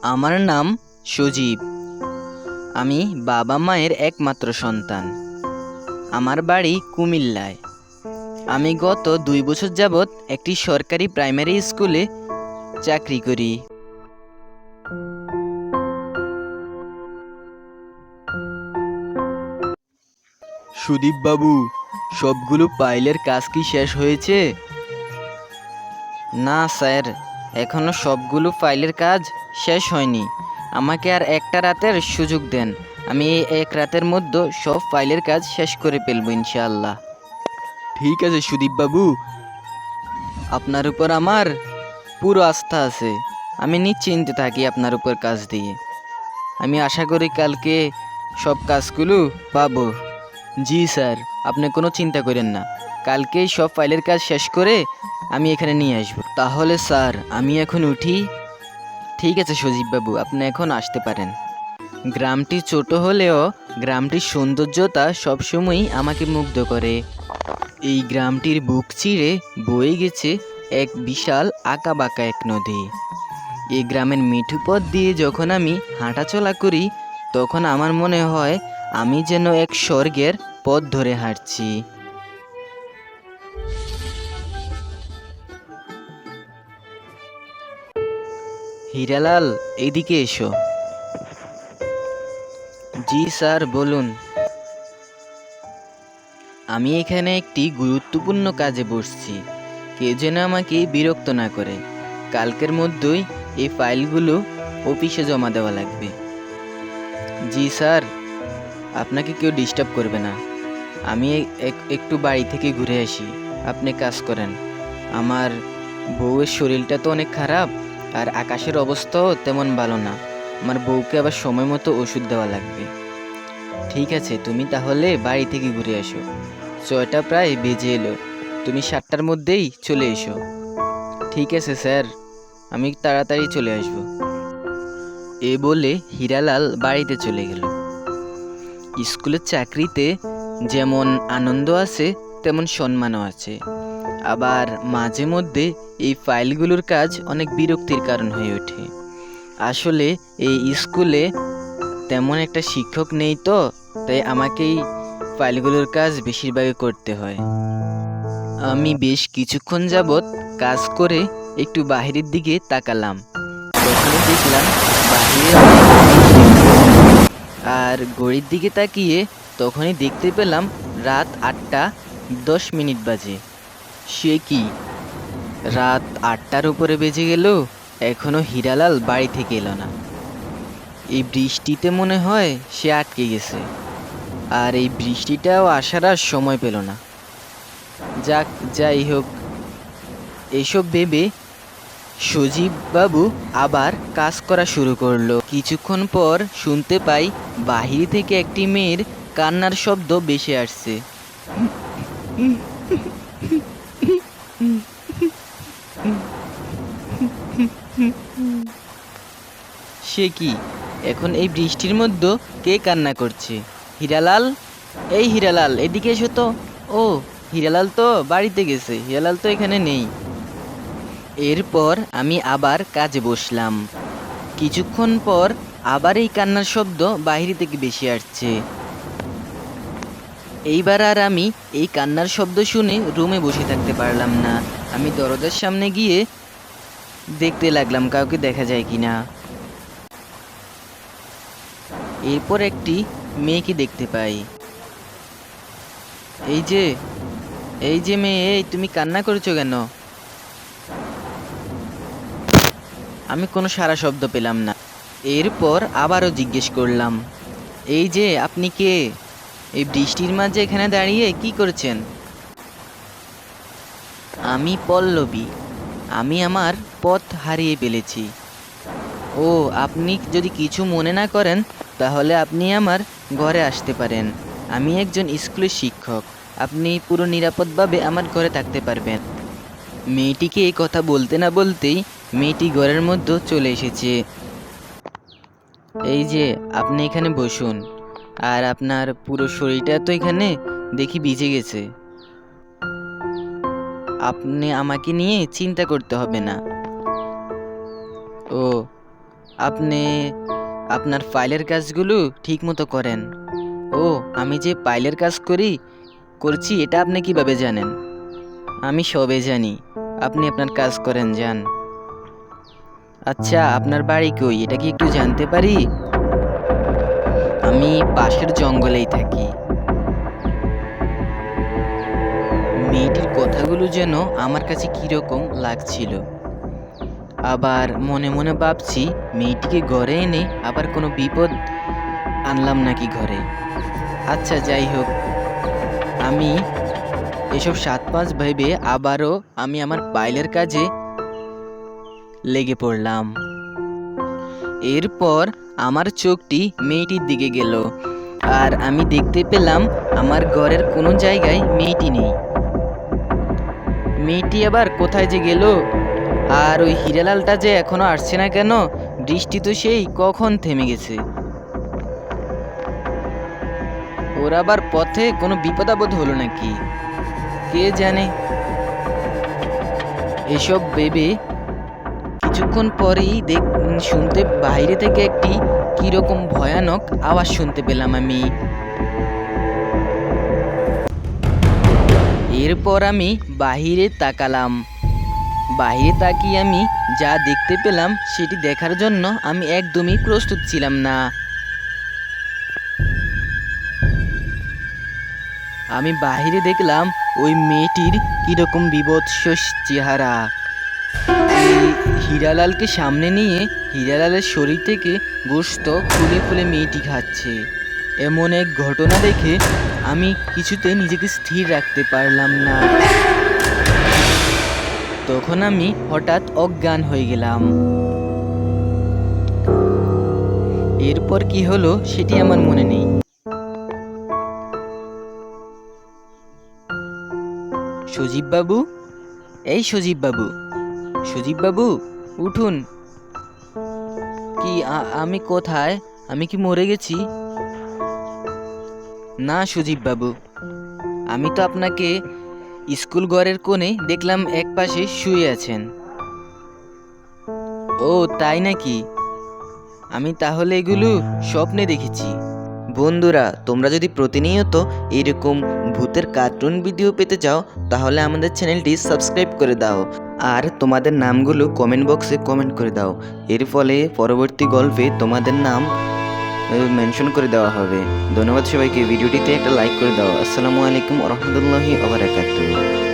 আমার নাম সজীব। আমি বাবা মায়ের একমাত্র সন্তান। আমার বাড়ি কুমিল্লায়। আমি গত 2 বছর যাবৎ একটি সরকারি প্রাইমারি স্কুলে চাকরি করি। সুদীপ বাবু, সবগুলো ফাইলের কাজ কি শেষ হয়েছে? না স্যার, এখনো সবগুলো ফাইলের কাজ শেষ হয়নি। আমাকে আর একটা রাতের সুযোগ দেন। আমি এই এক রাতের মধ্যে সব ফাইলের কাজ শেষ করে ফেলবো ইনশাআল্লাহ। ঠিক আছে সুদীপ বাবু, আপনার উপর আমার পুরো আস্থা আছে। আমি নিশ্চিন্তে থাকি আপনার উপর কাজ দিয়ে। আমি আশা করি কালকে সব কাজগুলো পাবো। জি স্যার, আপনি কোনো চিন্তা করেন না। কালকেই সব ফাইলের কাজ শেষ করে আমি এখানে নিয়ে আসবো। তাহলে স্যার আমি এখন উঠি? ঠিক আছে সজীববাবু, আপনি এখন আসতে পারেন। গ্রামটি ছোট হলেও গ্রামটির সৌন্দর্যতা সবসময়ই আমাকে মুগ্ধ করে। এই গ্রামটির বুক চিরে বয়ে গেছে এক বিশাল আঁকাবাঁকা এক নদী। এই গ্রামের মিঠু পথ দিয়ে যখন আমি হাঁটাচলা করি, তখন আমার মনে হয় আমি যেন এক স্বর্গের পথ ধরে হাঁটছি। হীরালাল, এইদিকে এসো। জি স্যার, বলুন। আমি এখানে একটি গুরুত্বপূর্ণ কাজে বসছি। কেউ যেন আমাকে বিরক্ত না করে। কালকের মধ্যেই এই ফাইলগুলো অফিসে জমা দেওয়া লাগবে। জি স্যার, আপনাকে কেউ ডিস্টার্ব করবে না। আমি একটু বাড়ি থেকে ঘুরে আসি, আপনি কাজ করেন। আমার বউয়ের শরীরটা তো অনেক খারাপ, আর আকাশের অবস্থাও তেমন ভালো না। আমার বউকে আবার সময় মতো ওষুধ দেওয়া লাগবে। ঠিক আছে, তুমি তাহলে বাড়ি থেকে ঘুরে আসো। 6টা প্রায় বেজে এলো, তুমি 7টার মধ্যেই চলে এসো। ঠিক আছে স্যার, আমি তাড়াতাড়ি চলে আসব। এ বলে হীরালাল বাড়িতে চলে গেল। স্কুলের চাকরিতে যেমন আনন্দ আছে, তেমন সম্মানও আছে। আবার মাঝে মধ্যে এই ফাইলগুলোর কাজ অনেক বিরক্তির কারণ হয়ে ওঠে। আসলে এই স্কুলে তেমন একটা শিক্ষক নেই তো, তাই আমাকেই ফাইলগুলোর কাজ বেশিরভাগই করতে হয়। আমি বেশ কিছুক্ষণ যাবৎ কাজ করে একটু বাহিরের দিকে তাকালাম। তখনই দেখলাম বাহিরে অনেক বৃষ্টি পড়ছে। আর ঘড়ির দিকে তাকিয়ে তখনই দেখতে পেলাম রাত 8টা 10 মিনিট বাজে। সে কি, রাত 8টার উপরে বেজে গেল, এখনো হীরালাল বাড়ি থেকে এলো না। এই বৃষ্টিতে মনে হয় সে আটকে গেছে, আর এই বৃষ্টিটাও আসার আর সময় পেল না। যাক, যাই হোক। এইসব ভেবে সজীব বাবু আবার কাজ করা শুরু করলো। কিছুক্ষণ পর শুনতে পাই বাহির থেকে একটি মেয়ের কান্নার শব্দ ভেসে আসছে। সে কি, এখন এই বৃষ্টির মধ্যে কে কান্না করছে? হীরালাল, এই হীরালাল, এদিকে এসো তো। ও, হীরালাল তো বাড়িতে গেছে, হীরালাল তো এখানে নেই। এরপর আমি আবার কাজে বসলাম। কিছুক্ষণ পর আবার এই কান্নার শব্দ বাহির থেকে ভেসে আসছে। এইবার আর আমি এই কান্নার শব্দ শুনে রুমে বসে থাকতে পারলাম না। আমি দরজার সামনে গিয়ে দেখতে লাগলাম কাউকে দেখা যায় কিনা। এরপর একটি মেয়েকে দেখতে পাই। এই যে, এই যে মেয়ে, এই তুমি কান্না করেছো কেন? আমি কোনো সাড়া শব্দ পেলাম না। এরপর আবারও জিজ্ঞেস করলাম, এই যে আপনি কে? এই বৃষ্টির মাঝে এখানে দাঁড়িয়ে কি করছেন? আমি পল্লবী। আমি আমার পথ হারিয়ে ফেলেছি। ও, আপনি যদি কিছু মনে না করেন তাহলে আপনি আমার ঘরে আসতে পারেন। আমি একজন স্কুলের শিক্ষক। আপনি পুরো নিরাপদভাবে আমার ঘরে থাকতে পারবেন। মেয়েটিকে এই কথা বলতে না বলতেই মেয়েটি ঘরের মধ্যে চলে এসেছে। এই যে, আপনি এখানে বসুন। আর আপনার পুরো শরীরটা তো এখানে দেখি ভিজে গেছে। আপনি আমাকে নিয়ে চিন্তা করতে হবে না। ও, আপনি আপনার ফাইলের কাজগুলো ঠিক মতো করেন। ও, আমি যে ফাইলের কাজ করছি এটা আপনি কিভাবে জানেন? আমি সবে জানি। আপনি আপনার কাজ করেন, যান। আচ্ছা, আপনার বাড়ি কই এটা কি একটু জানতে পারি? আমি পাশের জঙ্গলেই থাকি। মেয়েটির কথাগুলো যেন আমার কাছে কিরকম লাগছিল। আবার মনে মনে ভাবছি, মেয়েটিকে ঘরে এনে আবার কোনো বিপদ আনলাম নাকি ঘরে। আচ্ছা, যাই হোক, আমি এসব 7-5 ভেবে আবারও আমি আমার ফাইলের কাজে লেগে পড়লাম। এরপর আমার চোখটি মেয়েটির দিকে গেল, আর আমি দেখতে পেলাম আমার ঘরের কোনো জায়গায় মেয়েটি নেই। মেয়েটি আবার কোথায় যে গেল? আর ওই হিরালালটা যে এখনো আসছে না কেন? বৃষ্টি তো সেই কখন থেমে গেছে। ওর আবার পথে কোনো বিপদ আপদ হলো নাকি, কে জানে। এসব ভেবে কিছুক্ষণ পরেই শুনতে বাইরে থেকে একটি কিরকম ভয়ানক আওয়াজ শুনতে পেলাম আমি। এরপর আমি বাহিরে তাকালাম। বাহিরে তাকিয়ে আমি যা দেখতে পেলাম সেটি দেখার জন্য আমি একদমই প্রস্তুত ছিলাম না। আমি বাহিরে দেখলাম ওই মেয়েটির কিরকম বিভৎস চেহারা। হীরালালকে সামনে নিয়ে হীরালালের শরীর থেকে গোশত ফুলে ফুলে মেয়েটি খাচ্ছে। এমন এক ঘটনা দেখে আমি কিছুতে নিজেকে স্থির রাখতে পারলাম না। তখন আমি হঠাৎ অজ্ঞান হয়ে গেলাম। এরপর কি হলো সেটি আমার মনে নেই। সজীব বাবু, এই সজীব বাবু, সজীব বাবু, উঠুন। কি আমি কোথায়? আমি কি মরে গেছি? না সজীব বাবু, আমি তো আপনাকে স্কুল ঘরের কোণে দেখলাম, এক পাশে শুয়ে আছেন। ও তাই নাকি? আমি তাহলে এগুলো স্বপ্নে দেখেছি। বন্ধুরা, তোমরা যদি প্রতিনিয়ত এরকম ভূতের কার্টুন ভিডিও পেতে চাও তাহলে আমাদের চ্যানেলটি সাবস্ক্রাইব করে দাও, আর তোমাদের নামগুলো কমেন্ট বক্সে কমেন্ট করে দাও। এর ফলে পরবর্তী গল্পে তোমাদের নাম মেনশন করে দেওয়া হবে। ধন্যবাদ সবাইকে। ভিডিওটিতে একটা লাইক করে দাও। আসসালামু আলাইকুম ওয়া রাহমাতুল্লাহি ওয়া বারাকাতুহু।